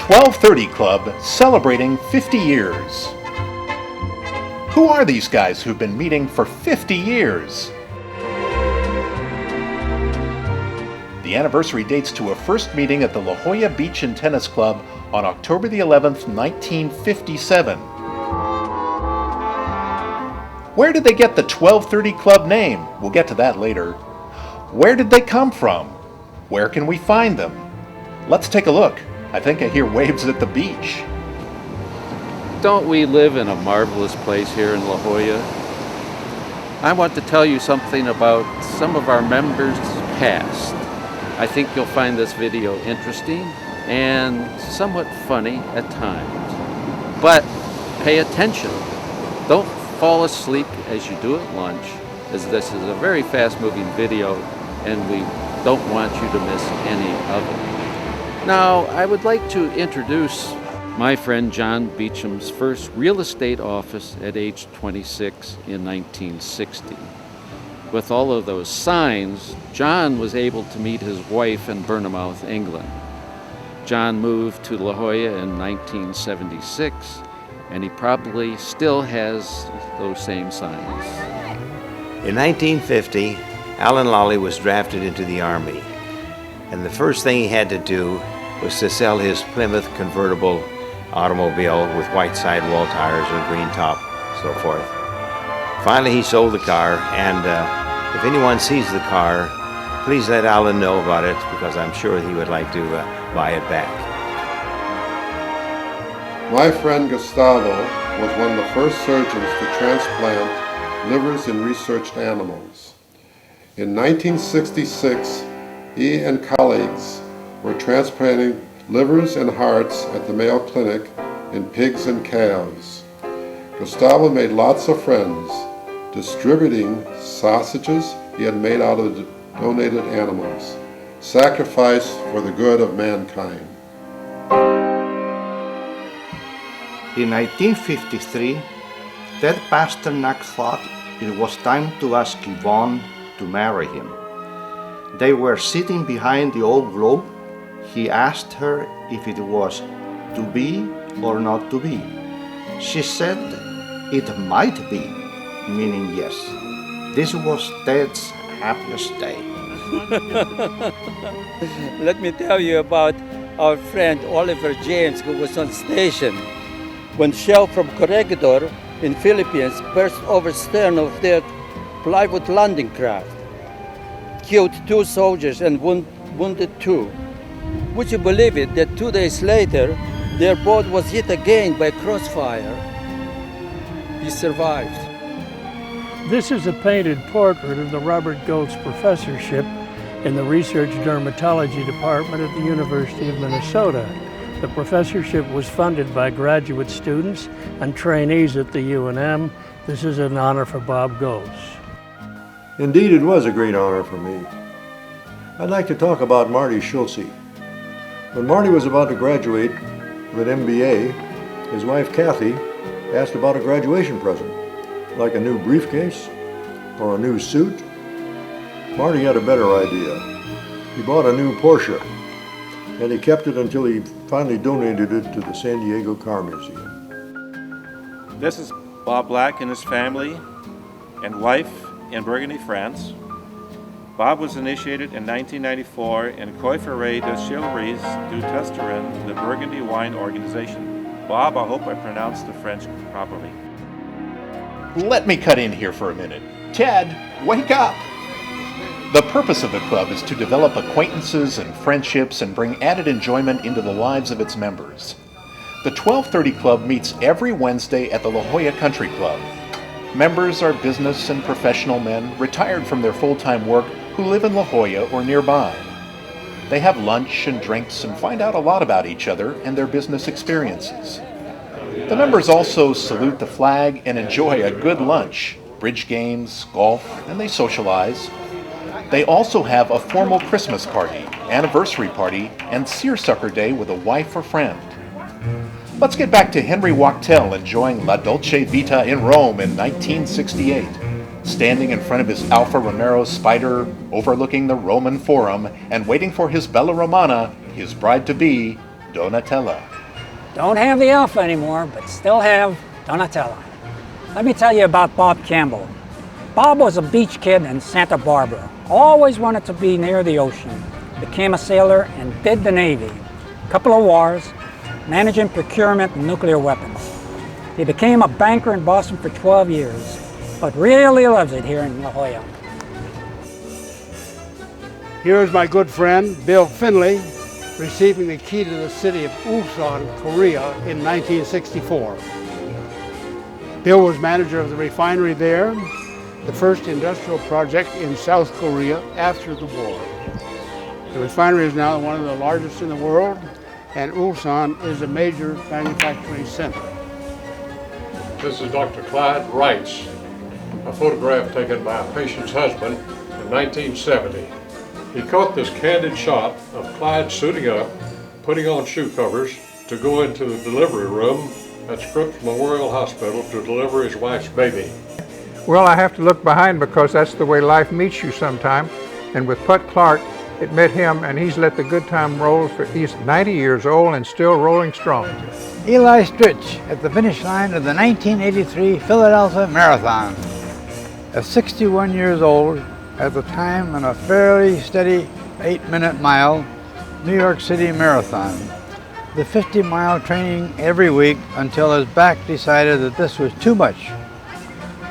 1230 Club celebrating 50 years. Who are these guys who've been meeting for 50 years? The anniversary dates to a first meeting at the La Jolla Beach and Tennis Club on October the 11th, 1957. Where did they get the 1230 Club name? We'll get to that later. Where did they come from? Where can we find them? Let's take a look. I think I hear waves at the beach. Don't we live in a marvelous place here in La Jolla? I want to tell you something about some of our members' past. I think you'll find this video interesting and somewhat funny at times. But pay attention. Don't fall asleep as you do at lunch, as this is a very fast-moving video and we don't want you to miss any of it. Now, I would like to introduce my friend John Beecham's first real estate office at age 26 in 1960. With all of those signs, John was able to meet his wife in Bournemouth, England. John moved to La Jolla in 1976, and he probably still has those same signs. In 1950, Alan Lawley was drafted into the Army, and the first thing he had to do was to sell his Plymouth convertible automobile with white sidewall tires and green top, so forth. Finally, he sold the car, and if anyone sees the car, please let Alan know about it, because I'm sure he would like to buy it back. My friend Gustavo was one of the first surgeons to transplant livers in researched animals. In 1966, he and colleagues were transplanting livers and hearts at the Mayo Clinic in pigs and calves. Gustavo made lots of friends, distributing sausages he had made out of the donated animals, sacrificed for the good of mankind. In 1953, Ted Pasternak thought it was time to ask Yvonne to marry him. They were sitting behind the old globe. He asked her if it was to be or not to be. She said it might be, meaning yes. This was Ted's happiest day. Let me tell you about our friend Oliver James, who was on station when shell from Corregidor in Philippines burst over stern of their plywood landing craft, killed 2 soldiers and wounded 2. Would you believe it that 2 days later, their boat was hit again by crossfire? He survived. This is a painted portrait of the Robert Goetz Professorship in the Research Dermatology Department at the University of Minnesota. The professorship was funded by graduate students and trainees at the UNM. This is an honor for Bob Goetz. Indeed, it was a great honor for me. I'd like to talk about Marty Schulze. When Marty was about to graduate with an MBA, his wife Kathy asked about a graduation present, like a new briefcase or a new suit. Marty had a better idea. He bought a new Porsche, and he kept it until he finally donated it to the San Diego Car Museum. This is Bob Black and his family and wife in Burgundy, France. Bob was initiated in 1994 in Coiffure de Chilleries du Testerin, the Burgundy Wine Organization. Bob, I hope I pronounced the French properly. Let me cut in here for a minute. Ted, wake up! The purpose of the club is to develop acquaintances and friendships and bring added enjoyment into the lives of its members. The 1230 Club meets every Wednesday at the La Jolla Country Club. Members are business and professional men retired from their full-time work who live in La Jolla or nearby. They have lunch and drinks and find out a lot about each other and their business experiences. The members also salute the flag and enjoy a good lunch, bridge games, golf, and they socialize. They also have a formal Christmas party, anniversary party, and seersucker day with a wife or friend. Let's get back to Henry Wachtel enjoying La Dolce Vita in Rome in 1968, standing in front of his Alfa Romero Spider, overlooking the Roman Forum, and waiting for his Bella Romana, his bride-to-be, Donatella. Don't have the Alpha anymore, but still have Donatella. Let me tell you about Bob Campbell. Bob was a beach kid in Santa Barbara. Always wanted to be near the ocean. Became a sailor and did the Navy. Couple of wars, managing procurement and nuclear weapons. He became a banker in Boston for 12 years, but really loves it here in La Jolla. Here is my good friend, Bill Finley, receiving the key to the city of Ulsan, Korea in 1964. Bill was manager of the refinery there, the first industrial project in South Korea after the war. The refinery is now one of the largest in the world, and Ulsan is a major manufacturing center. This is Dr. Clyde Wrights, a photograph taken by a patient's husband in 1970. He caught this candid shot of Clyde suiting up, putting on shoe covers to go into the delivery room at Scripps Memorial Hospital to deliver his wife's baby. Well, I have to look behind because that's the way life meets you sometime. And with Put Clark, it met him, and he's let the good time roll. He's 90 years old and still rolling strong. Eli Stritch at the finish line of the 1983 Philadelphia Marathon. At 61 years old, at the time on a fairly steady 8-minute mile New York City Marathon. The 50-mile training every week until his back decided that this was too much.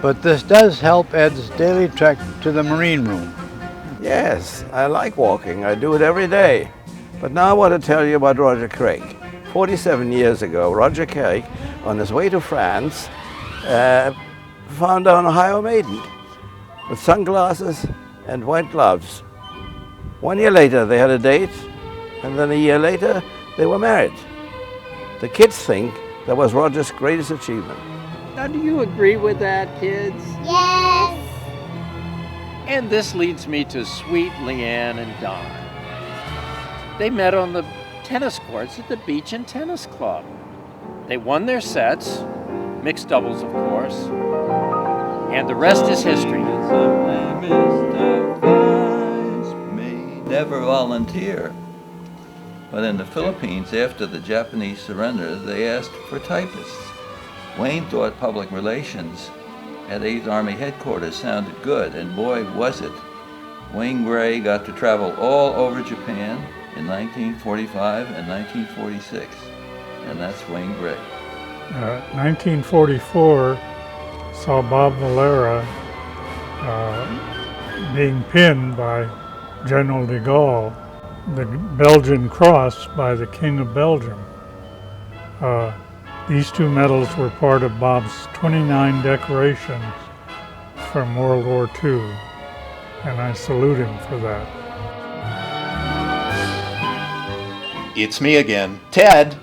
But this does help Ed's daily trek to the Marine Room. Yes, I like walking. I do it every day. But now I want to tell you about Roger Craig. 47 years ago, Roger Craig, on his way to France, found an Ohio maiden with sunglasses and white gloves. 1 year later, they had a date, and then a year later, they were married. The kids think that was Roger's greatest achievement. Now, do you agree with that, kids? Yes! And this leads me to sweet Leanne and Don. They met on the tennis courts at the Beach and Tennis Club. They won their sets, mixed doubles, of course, and the rest is history. May never volunteer. But in the Philippines, after the Japanese surrender, they asked for typists. Wayne thought public relations at 8th Army headquarters sounded good, and boy was it. Wayne Gray got to travel all over Japan in 1945 and 1946, and that's Wayne Gray. 1944 saw Bob Valera being pinned by General de Gaulle, the Belgian Cross by the King of Belgium. These two medals were part of Bob's 29 decorations from World War II, and I salute him for that. It's me again. Ted!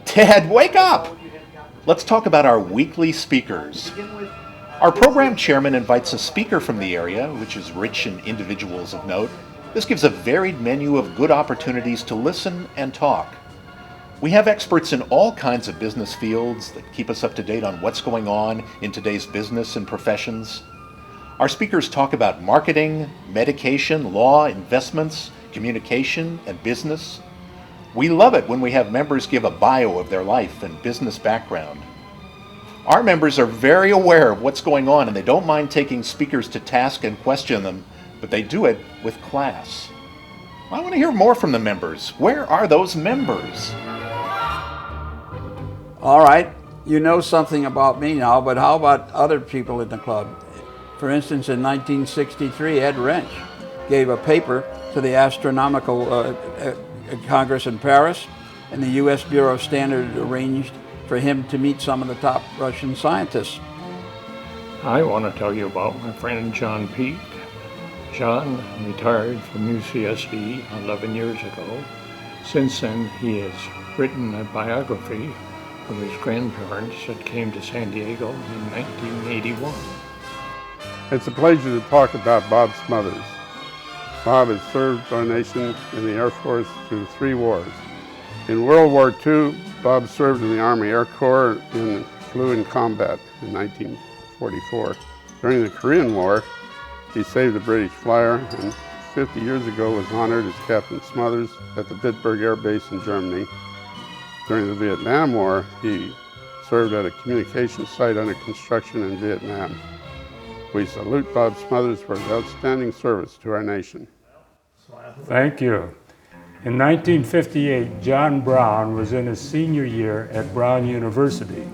Ted, wake up! Let's talk about our weekly speakers. Our program chairman invites a speaker from the area, which is rich in individuals of note. This gives a varied menu of good opportunities to listen and talk. We have experts in all kinds of business fields that keep us up to date on what's going on in today's business and professions. Our speakers talk about marketing, medication, law, investments, communication, and business. We love it when we have members give a bio of their life and business background. Our members are very aware of what's going on, and they don't mind taking speakers to task and question them, but they do it with class. I want to hear more from the members. Where are those members? All right, you know something about me now, but how about other people in the club? For instance, in 1963, Ed Wrench gave a paper to the Astronomical Congress in Paris, and the U.S. Bureau of Standards arranged for him to meet some of the top Russian scientists. I want to tell you about my friend John Peake. John retired from UCSD 11 years ago. Since then, he has written a biography of his grandparents that came to San Diego in 1981. It's a pleasure to talk about Bob Smothers. Bob has served our nation in the Air Force through 3 wars. In World War II, Bob served in the Army Air Corps and flew in combat in 1944. During the Korean War, he saved a British flyer, and 50 years ago was honored as Captain Smothers at the Bitburg Air Base in Germany. During the Vietnam War, he served at a communications site under construction in Vietnam. We salute Bob Smothers for his outstanding service to our nation. Thank you. In 1958, John Brown was in his senior year at Brown University,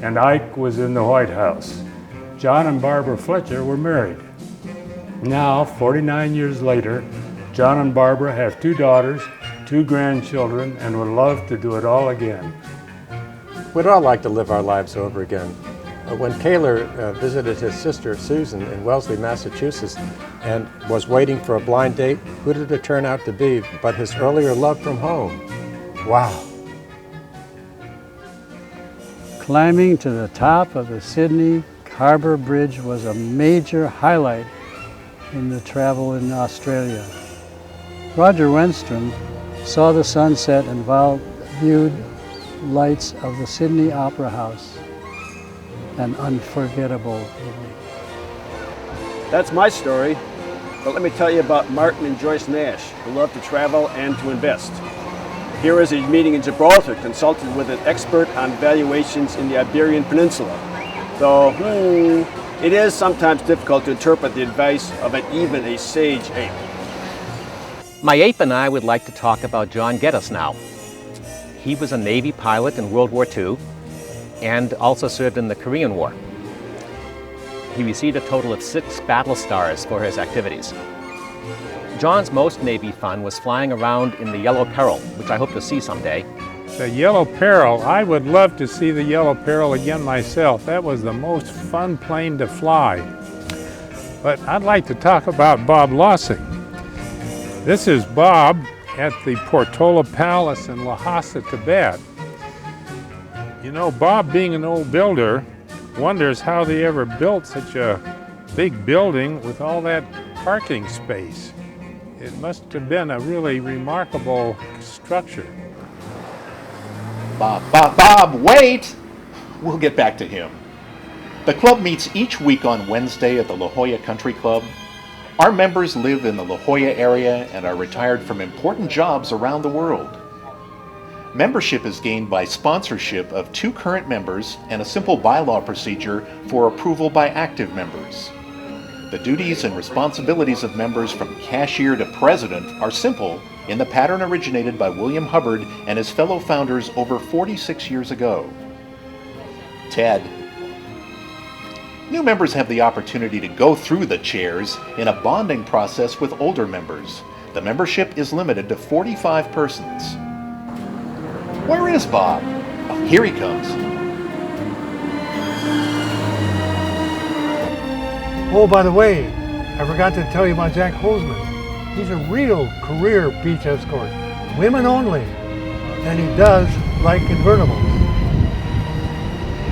and Ike was in the White House. John and Barbara Fletcher were married. Now, 49 years later, John and Barbara have 2 daughters, 2 grandchildren, and would love to do it all again. We'd all like to live our lives over again. When Kaler visited his sister Susan in Wellesley, Massachusetts, and was waiting for a blind date, who did it turn out to be but his earlier love from home? Wow. Climbing to the top of the Sydney Harbour Bridge was a major highlight in the travel in Australia. Roger Wenstrom saw the sunset and viewed lights of the Sydney Opera House. An unforgettable evening. That's my story, but let me tell you about Martin and Joyce Nash, who love to travel and to invest. Here is a meeting in Gibraltar, consulted with an expert on valuations in the Iberian Peninsula. Though, it is sometimes difficult to interpret the advice of even a sage ape. My ape and I would like to talk about John Geddes now. He was a Navy pilot in World War II and also served in the Korean War. He received a total of 6 battle stars for his activities. John's most Navy fun was flying around in the Yellow Peril, which I hope to see someday. The Yellow Peril, I would love to see the Yellow Peril again myself. That was the most fun plane to fly. But I'd like to talk about Bob Lossing. This is Bob at the Portola Palace in Lhasa, Tibet. You know, Bob, being an old builder, wonders how they ever built such a big building with all that parking space. It must have been a really remarkable structure. Bob, wait! We'll get back to him. The club meets each week on Wednesday at the La Jolla Country Club. Our members live in the La Jolla area and are retired from important jobs around the world. Membership is gained by sponsorship of 2 current members and a simple bylaw procedure for approval by active members. The duties and responsibilities of members from cashier to president are simple in the pattern originated by William Hubbard and his fellow founders over 46 years ago. Ted. New members have the opportunity to go through the chairs in a bonding process with older members. The membership is limited to 45 persons. Where is Bob? Oh, here he comes. Oh, by the way, I forgot to tell you about Jack Holzman. He's a real career beach escort, women only, and he does like convertibles.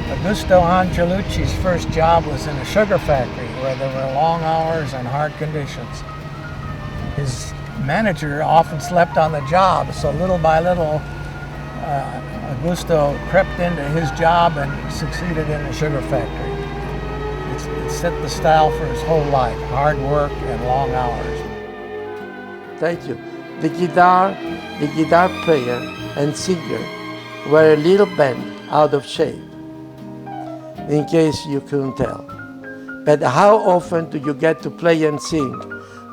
Augusto Angelucci's first job was in a sugar factory where there were long hours and hard conditions. His manager often slept on the job, so little by little, Augusto crept into his job and succeeded in the sugar factory. It set the style for his whole life, hard work and long hours. Thank you. The guitar player and singer were a little bent out of shape, in case you couldn't tell. But how often do you get to play and sing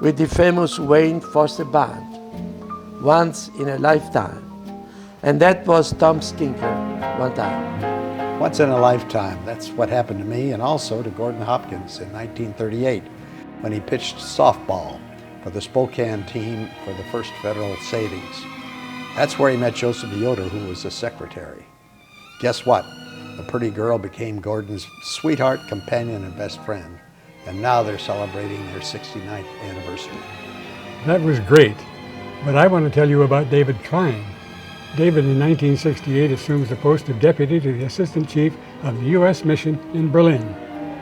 with the famous Wayne Foster Band? Once in a lifetime. And that was Tom Skinker one time. Once in a lifetime. That's what happened to me and also to Gordon Hopkins in 1938 when he pitched softball for the Spokane team for the First Federal Savings. That's where he met Joseph Yoder, who was the secretary. Guess what? The pretty girl became Gordon's sweetheart, companion, and best friend. And now they're celebrating their 69th anniversary. That was great. But I want to tell you about David Klein. David in 1968 assumes the post of deputy to the assistant chief of the U.S. mission in Berlin.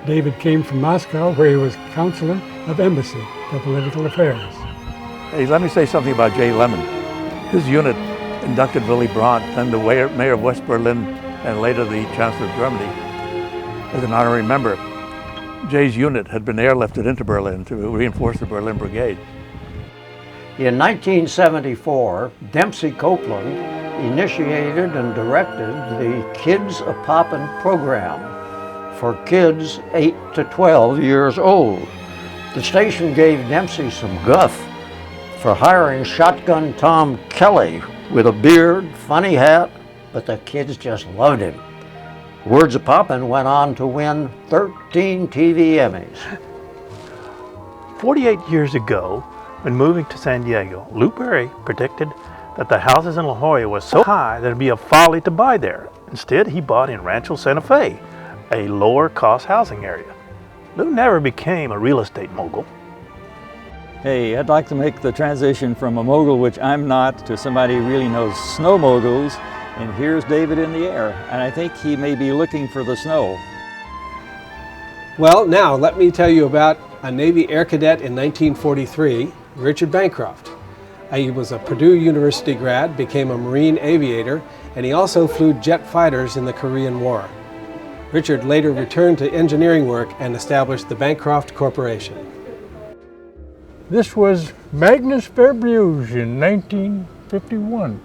David came from Moscow, where he was counselor of embassy for political affairs. Hey, let me say something about Jay Lemon. His unit inducted Willy Brandt, then the mayor of West Berlin, and later the Chancellor of Germany, as an honorary member. Jay's unit had been airlifted into Berlin to reinforce the Berlin Brigade. In 1974, Dempsey Copeland initiated and directed the Kids A Poppin' program for kids 8 to 12 years old. The station gave Dempsey some guff for hiring Shotgun Tom Kelly with a beard, funny hat, but the kids just loved him. Words A Poppin' went on to win 13 TV Emmys. 48 years ago, when moving to San Diego, Lou Perry predicted that the houses in La Jolla were so high that it'd be a folly to buy there. Instead, he bought in Rancho Santa Fe, a lower cost housing area. Lou never became a real estate mogul. Hey, I'd like to make the transition from a mogul, which I'm not, to somebody who really knows snow moguls. And here's David in the air, and I think he may be looking for the snow. Well, now let me tell you about a Navy Air Cadet in 1943, Richard Bancroft. He was a Purdue University grad, became a Marine aviator, and he also flew jet fighters in the Korean War. Richard later returned to engineering work and established the Bancroft Corporation. This was Magnus Fairbrugge in 1951.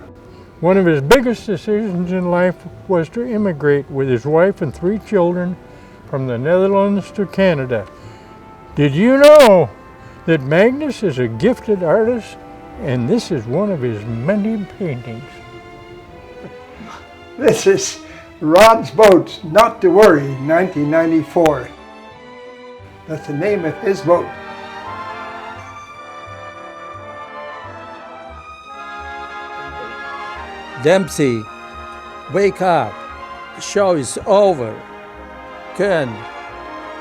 One of his biggest decisions in life was to immigrate with his wife and 3 children from the Netherlands to Canada. Did you know that Magnus is a gifted artist, and this is one of his many paintings? This is Rod's boat, Not to Worry, 1994. That's the name of his boat. Dempsey, wake up. The show is over. Ken,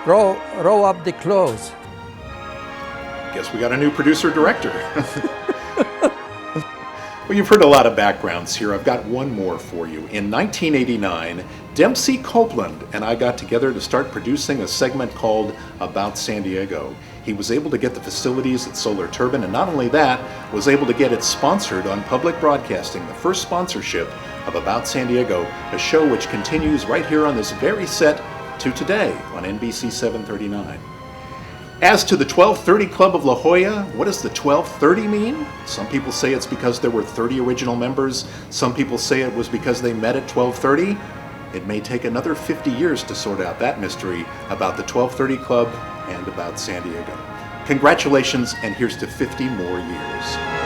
roll up the clothes. Guess we got a new producer-director. Well, you've heard a lot of backgrounds here. I've got one more for you. In 1989, Dempsey Copeland and I got together to start producing a segment called About San Diego. He was able to get the facilities at Solar Turbine, and not only that, was able to get it sponsored on public broadcasting, the first sponsorship of About San Diego, a show which continues right here on this very set to today on NBC 739. As to the 1230 Club of La Jolla, what does the 1230 mean? Some people say it's because there were 30 original members. Some people say it was because they met at 1230. It may take another 50 years to sort out that mystery about the 1230 Club and about San Diego. Congratulations, and here's to 50 more years.